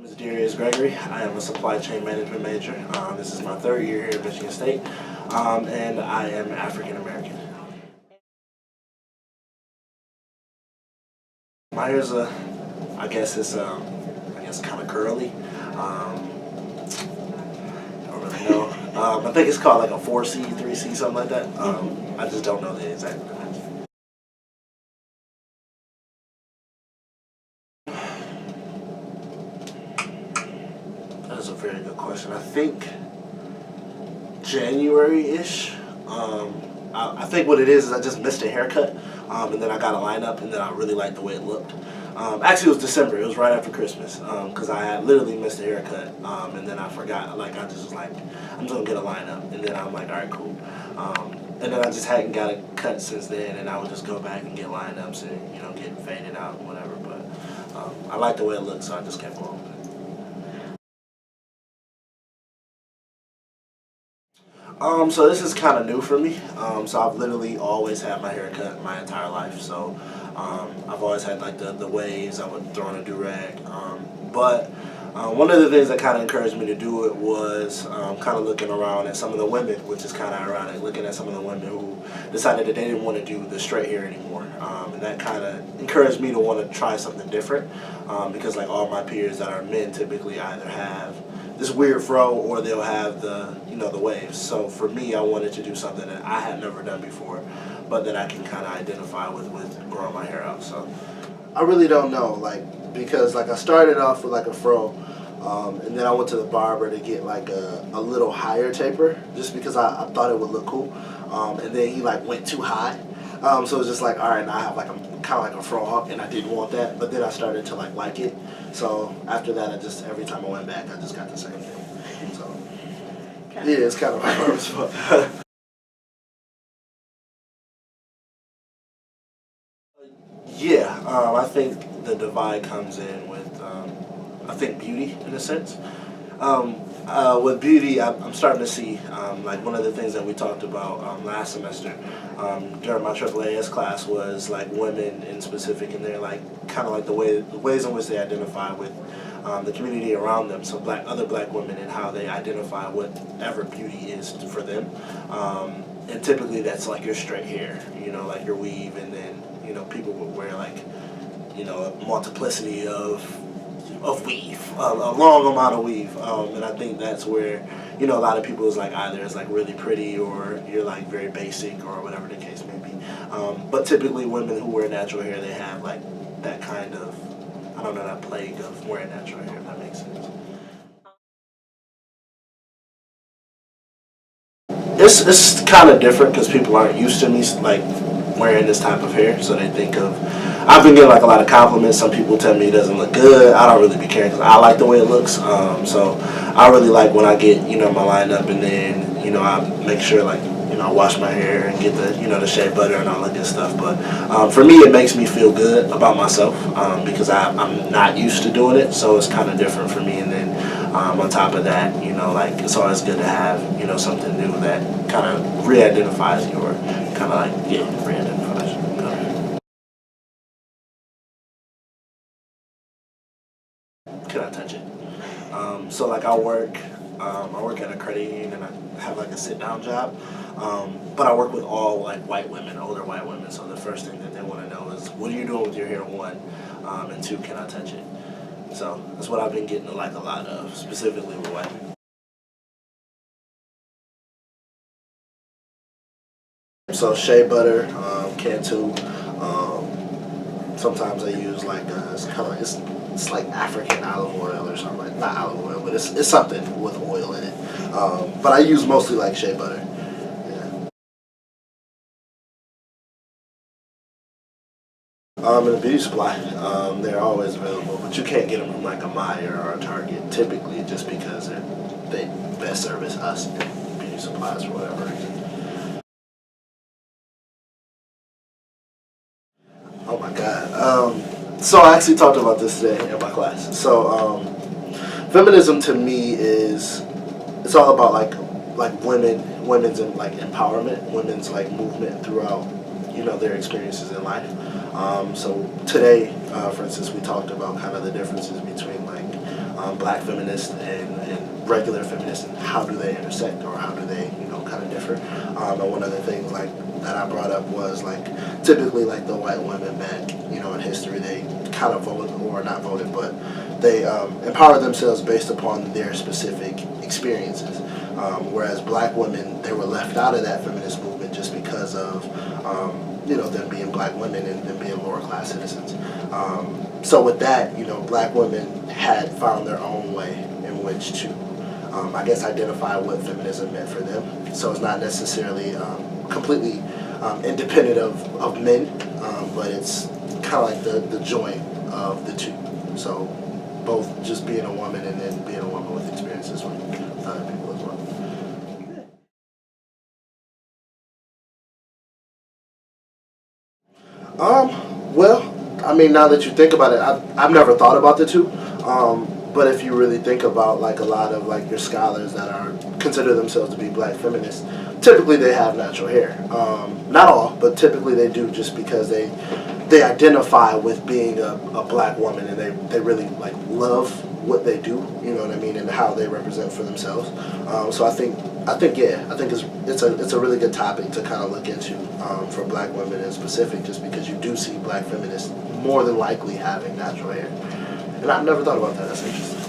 My name is Darius Gregory. I am a supply chain management major. This is my third year here at Michigan State, and I am African American. My hair's I guess it's kind of curly. Don't really know. I think it's called like a 4C, 3C, something like that. I just don't know the exact dimension. That is a very good question. I think January-ish. I think what it is I just missed a haircut, and then I got a lineup, and then I really liked the way it looked. Actually, it was December. It was right after Christmas, because I had literally missed a haircut, and then I forgot. Like, I just was like, I'm just gonna get a lineup, and then I'm like, all right, cool. And then I just hadn't got a cut since then, and I would just go back and get lineups and get faded out and whatever. But I liked the way it looked, so I just kept going with it. So this is kind of new for me. So I've literally always had my hair cut my entire life. So I've always had like the waves. I would throw on a do-rag. But one of the things that kind of encouraged me to do it was kind of looking around at some of the women, which is kind of ironic, looking at some of the women who decided that they didn't want to do the straight hair anymore. And that kind of encouraged me to want to try something different, because like all my peers that are men typically either have this weird fro or they'll have the waves. So for me, I wanted to do something that I had never done before, but that I can kind of identify with growing my hair out. So I really don't know, because I started off with like a fro, and then I went to the barber to get like a little higher taper, just because I thought it would look cool, and then he like went too high. So it was just like, all right, now I have like kind of like a fro hump, and I didn't want that. But then I started to like it. So after that, every time I went back, I just got the same thing. So yeah, it's kind of reverse. Yeah, I think the divide comes in with I think beauty in a sense. With beauty, I'm starting to see, like one of the things that we talked about last semester during my AAAS class was like women in specific, and they're like kind of like the ways in which they identify with the community around them. So other black women and how they identify whatever beauty is for them, and typically that's like your straight hair, like your weave, and then people would wear like a multiplicity of weave, a long amount of weave, and I think that's where a lot of people is like either it's like really pretty or you're like very basic or whatever the case may be. But typically women who wear natural hair, they have like that kind of, I don't know, that plague of wearing natural hair, if that makes sense. It's kind of different because people aren't used to me like wearing this type of hair, so they think of. I've been getting like a lot of compliments. Some people tell me it doesn't look good. I don't really be caring because I like the way it looks. So I really like when I get my lineup, and then I make sure like I wash my hair and get the shea butter and all that good stuff. But for me, it makes me feel good about myself, because I'm not used to doing it, so it's kind of different for me. And then on top of that, like it's always good to have something new that kind of re-identifies you, or kind of like re-identifies you. Can I touch it? So like I work at a credit union, and I have like a sit-down job, but I work with all like white women, older white women. So the first thing that they want to know is, what are you doing with your hair, one, and two, can I touch it? So that's what I've been getting like a lot of, specifically with white people. So shea butter, Cantu. Sometimes I use like it's like African olive oil or something, like not olive oil, but it's something with oil in it. But I use mostly like shea butter. Yeah. In a beauty supply, they're always available, but you can't get them from like a Meijer or a Target typically, just because they best service us in beauty supplies for whatever reason. Oh my God. So I actually talked about this today in my class. So feminism to me it's all about like women's like empowerment, women's like movement throughout their experiences in life. So today, for instance, we talked about kind of the differences between like black feminists and regular feminists, and how do they intersect, or how do they, kind of differ. And one of the things like that I brought up was like typically like the white women back, in history, they kind of voted, or not voted, but they empowered themselves based upon their specific experiences. Whereas black women, they were left out of that feminist movement just because of them being black women and them being lower class citizens. So with that, black women had found their own way in which to, I guess, identify what feminism meant for them. So it's not necessarily completely independent of men, but it's kind of like the joint of the two. So both just being a woman and then being a woman with experiences with other people as well. Well, I mean, now that you think about it, I've never thought about the two. But if you really think about like a lot of like your scholars that are consider themselves to be black feminists, typically they have natural hair. Not all, but typically they do, just because they identify with being a black woman, and they really like love what they do, you know what I mean, and how they represent for themselves. So I think it's a really good topic to kind of look into for black women in specific, just because you do see black feminists more than likely having natural hair. And I've never thought about that. That's interesting.